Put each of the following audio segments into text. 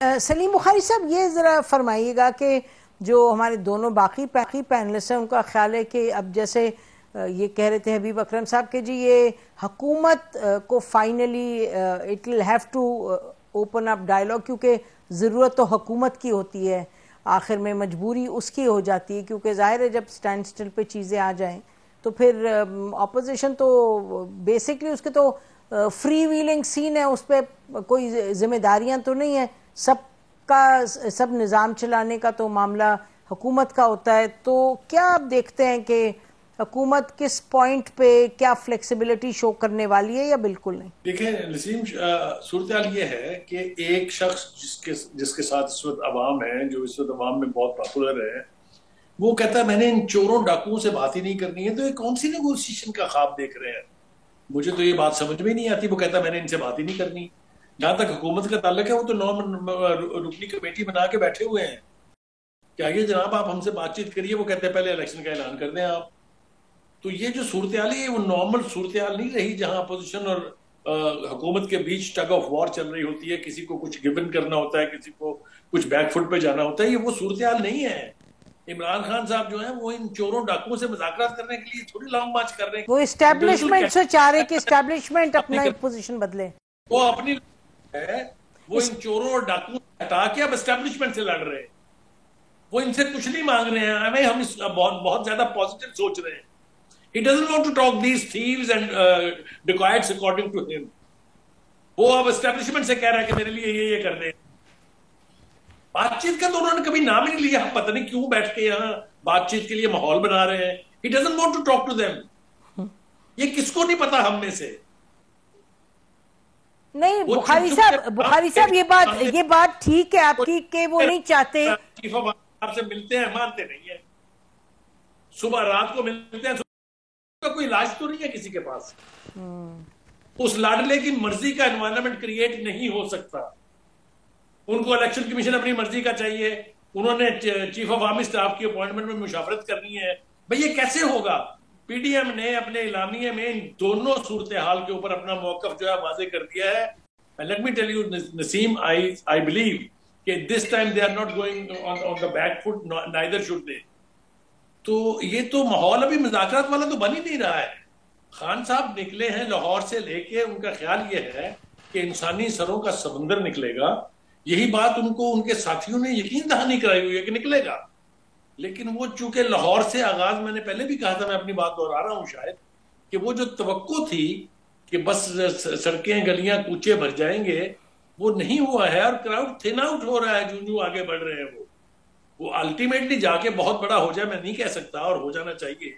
سلیم بخاری صاحب یہ ذرا فرمائیے گا کہ جو ہمارے دونوں باقی پینلسٹ ہیں ان کا خیال ہے کہ اب جیسے یہ کہہ رہے تھے حبیب اکرم صاحب کہ جی یہ حکومت کو finally it will have to open up dialogue, کیونکہ ضرورت تو حکومت کی ہوتی ہے، آخر میں مجبوری اس کی ہو جاتی ہے، کیونکہ ظاہر ہے جب سٹینڈ سٹل پہ چیزیں آ جائیں تو پھر اپوزیشن تو بیسکلی اس کے تو فری ویلنگ سین ہے، اس پہ کوئی ذمہ داریاں تو نہیں ہیں، سب نظام چلانے کا تو معاملہ حکومت کا ہوتا ہے. تو کیا آپ دیکھتے ہیں کہ حکومت کس پوائنٹ پہ کیا فلیکسیبلٹی شو کرنے والی ہے یا بالکل نہیں؟ دیکھیں نسیم، صورتحال یہ ہے کہ ایک شخص جس کے ساتھ اس وقت عوام ہے، جو اس وقت عوام میں بہت پاپولر ہے، وہ کہتا ہے میں نے ان چوروں ڈاکوؤں سے بات ہی نہیں کرنی ہے. تو یہ کون سی نیگوسیشن کا خواب دیکھ رہے ہیں؟ مجھے تو یہ بات سمجھ میں نہیں آتی. وہ کہتا ہے میں نے ان سے بات ہی نہیں کرنی. جہاں تک حکومت کا تعلق ہے وہ تو 9 رکنی کمیٹی بنا کے بیٹھے ہوئے ہیں کہ آئیے جناب آپ ہم سے بات چیت کریے. وہ کہتے ہیں پہلے الیکشن کا اعلان کر دیں آپ. تو یہ جو صورتحال ہے وہ نارمل صورتحال نہیں رہی جہاں اپوزیشن اور حکومت کے بیچ ٹگ آف وار چل رہی ہوتی ہے، کسی کو کچھ گیون کرنا ہوتا ہے، کسی کو کچھ بیک فٹ پہ جانا ہوتا ہے. یہ وہ صورتحال نہیں ہے. عمران خان صاحب جو ہیں وہ ان چوروں ڈاکوؤں سے مذاکرات کرنے کے لیے تھوڑی لانگ مارچ کر رہے ہیں. وہ اسٹیبلشمنٹ سے چاہ رہے کہ اسٹیبلشمنٹ اپنا پوزیشن بدلے. وہ اپنی ہے، وہ ان چوروں اور ڈاکوؤں سے ہٹا کے اب اسٹیبلشمنٹ سے لڑ رہے ہیں. وہ ان سے کچھ نہیں مانگ رہے ہیں. ہم بہت زیادہ پازیٹیو سوچ رہے ہیں. He doesn't want to talk these thieves and dacoits according to him. وہ اب اسٹیبلشمنٹ سے کہہ رہا ہے کہ میرے لیے یہ کر دیں. بات چیت کا تو انہوں نے کبھی نام ہی نہیں لیا. ہم پتہ نہیں کیوں بیٹھ کے یہاں بات چیت کے لیے ماحول بنا رہے ہیں. He doesn't want to talk to them. یہ کس کو نہیں پتا ہم میں سے؟ نہیں بخاری صاحب یہ بات ٹھیک ہے آپ کی کہ وہ نہیں چاہتے. چیف آف آپ سے ملتے ہیں، مانتے نہیں ہیں. صبح رات کو ملتے ہیں، کا کوئی علاج تو نہیں ہے کسی کے پاس. اس لاڈلے کی مرضی کا انوائرمنٹ کریٹ نہیں ہو سکتا. ان کو الیکشن کمیشن اپنی مرضی کا چاہیے. انہوں نے چیف آف آرمی سٹاف کی اپوائنٹمنٹ میں مشاورت کرنی ہے. بھئی یہ کیسے ہوگا؟ پی ڈی ایم نے اپنے اعلامیے میں ان دونوں صورتحال کے اوپر اپنا موقف جو ہے واضح کر دیا ہے. Let me tell you Naseem, I believe کہ this time they are not going on the back foot, neither should they. تو یہ تو ماحول ابھی مذاکرات والا تو بن ہی نہیں رہا ہے. خان صاحب نکلے ہیں لاہور سے لے کے، ان کا خیال یہ ہے کہ انسانی سروں کا سمندر نکلے گا. یہی بات ان کو ان کے ساتھیوں نے یقین دہانی کرائی ہوئی ہے کہ نکلے گا. لیکن وہ چونکہ لاہور سے آغاز، میں نے پہلے بھی کہا تھا، میں اپنی بات دہرا رہا ہوں شاید، کہ وہ جو توقع تھی کہ بس سڑکیں گلیاں کوچے بھر جائیں گے، وہ نہیں ہوا ہے. اور کراؤڈ تھن آؤٹ ہو رہا ہے جو آگے بڑھ رہے ہیں. وہ الٹیمیٹلی جا کے بہت بڑا ہو جائے میں نہیں کہہ سکتا، اور ہو جانا چاہیے،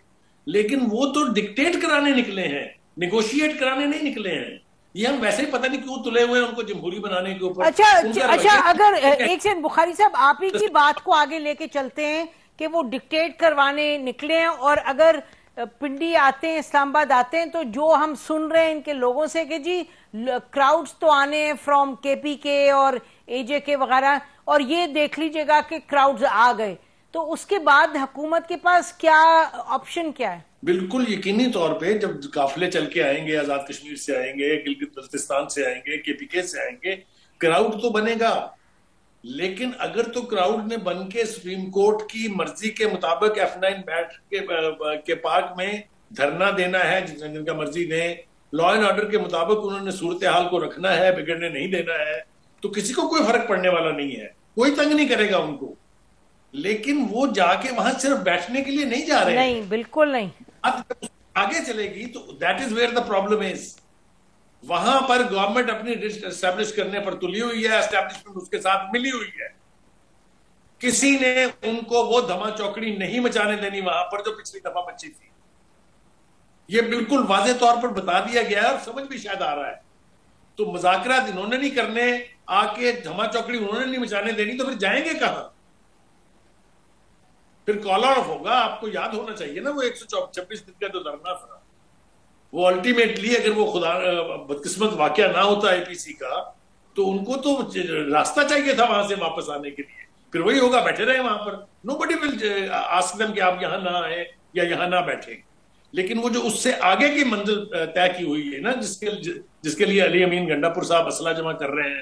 لیکن وہ تو ڈکٹیٹ کرانے نکلے ہیں، نیگوشیٹ کرانے نہیں نکلے ہیں. یہ ہم ویسے ہی پتہ نہیں کیوں تلے ہوئے ہیں ان کو جمہوری بنانے کے اوپر. اچھا اگر ایک سیکنڈ بخاری صاحب آپ ہی کی بات کو آگے لے کے چلتے ہیں کہ وہ ڈکٹیٹ کروانے نکلے ہیں، اور اگر پنڈی آتے ہیں، اسلام آباد آتے ہیں، تو جو ہم سن رہے ہیں ان کے لوگوں سے کہ جی کراؤڈز تو آنے ہیں فرام کے پی کے اور اے جے کے وغیرہ، اور یہ دیکھ لیجئے گا کہ کراؤڈز آ گئے، تو اس کے بعد حکومت کے پاس کیا آپشن کیا ہے؟ بالکل یقینی طور پہ جب قافلے چل کے آئیں گے، آزاد کشمیر سے آئیں گے، گلگت بلتستان سے آئیں گے، کے پی کے سے آئیں گے، کراؤڈ تو بنے گا. لیکن اگر تو کراؤڈ نے بن کے سپریم کورٹ کی مرضی کے مطابق F9 بیٹھ کے پارک میں دھرنا دینا ہے، جن کا مرضی دیں، لا اینڈ آرڈر کے مطابق انہوں نے صورتحال کو رکھنا ہے، بگڑنے نہیں دینا ہے، تو کسی کو کوئی فرق پڑنے والا نہیں ہے. کوئی تنگ نہیں کرے گا ان کو. لیکن وہ جا کے وہاں صرف بیٹھنے کے لیے نہیں جا رہے. نہیں بالکل نہیں. اب آگے چلے گی تو that is where the problem is. وہاں پر گورنمنٹ اپنی اسٹیبلش کرنے پر تلی ہوئی ہے، اسٹیبلشمنٹ اس کے ساتھ ملی ہوئی ہے. کسی نے ان کو وہ دھما چوکڑی نہیں مچانے دینی وہاں پر جو پچھلی دفعہ مچی تھی. یہ بالکل واضح طور پر بتا دیا گیا ہے اور سمجھ بھی شاید آ رہا ہے. تو مذاکرات انہوں نے نہیں کرنے، آ کے دھما چوکڑی انہوں نے نہیں مچانے دینی، تو پھر جائیں گے کہاں؟ پھر کال آف ہوگا. آپ کو یاد ہونا چاہیے نا وہ 126 دن کا جو دھرنا تھا، وہ الٹیمیٹلی اگر وہ خدا بدقسمت واقعہ نہ ہوتا اے پی سی کا، تو ان کو تو راستہ چاہیے تھا وہاں سے واپس آنے کے لیے. پھر وہی ہوگا، بیٹھے رہے وہاں پر. نوبڈی ول آسک دیم کہ آپ یہاں نہ آئیں یا یہاں نہ بیٹھیں. لیکن وہ جو اس سے آگے کی منزل طے کی ہوئی ہے نا، جس کے لیے علی امین گنڈا پور صاحب اسلحہ جمع کر رہے ہیں،